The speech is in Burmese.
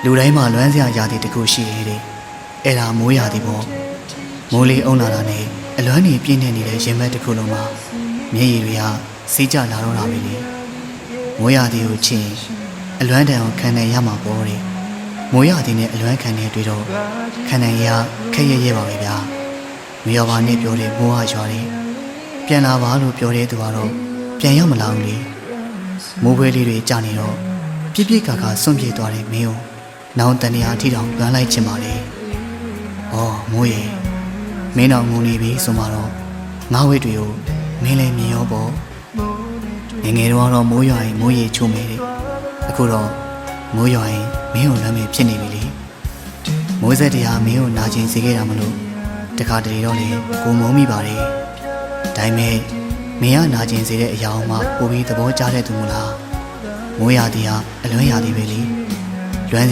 လူတိုင်းမှာလွမ်းစရာရာသီတစ်ခုရှိရဲ့တဲ့အဲ့ဒါမိုးရာသီပေါ့မိုးလေးအုံလာတာနဲ့အလွမ်းနေပြင်းနေနေတဲ့ရင်ဘတ်တစ်ခုလုံးမှာမျက်ရည်တွေကစီးကျလာတော့တာပဲလေမိုးရာသီကိုချင်းအလွမ်းတန်အောင်ခံနိုင်ရမှာပေါ့တဲ့မိုးရာသီနဲ့အလွမ်းခံနေတွေ့တော့ခံနိုင်ရခက်ရဲပါပဲဗျာမရောပါနဲ့ပြောတဲ့မိုးဟာရွာတယ်ပြန်လာပါလို့ပြောတဲ့သူကတော့ပြန်ရောက်မလာဘူးလေမိုးဖွဲလေးတွေကြာနေတော့ပြစ်ပြစ်ခါခါစွန့်ပြေးသွားတဲ့မင်းကိုနောင်တန်ရာအထိတောင်လွမ်းလိုက်ချင်ပါလေ။အော်မိုးရေမင်းတော်ငုံနေပြီဆိုမှတော့ငါဝိတ်တွေကိုမင်းလည်းမြင်ရောပေါ့။ငယ်တော့မိုးရွာရင်မိုးရေချိုးမယ်တဲ့။အခုတော့မိုးရွာရင်မင်းကိုလမ်းမေဖြစ်နေပြီလေ။မိုးဆက်တရားမင်းကိုနာကျင်စေခဲ့တာမလို့တခါတလေတော့လေကိုမုန်းမိပါတယ်။ဒါပေမဲ့မင်းကနာကျင်စေတဲ့အရာမှပိုပြီးသဘောကျတဲ့သူမလား။မိုးရာသီဟာအလွမ်းရာသီပဲလေလွမ်း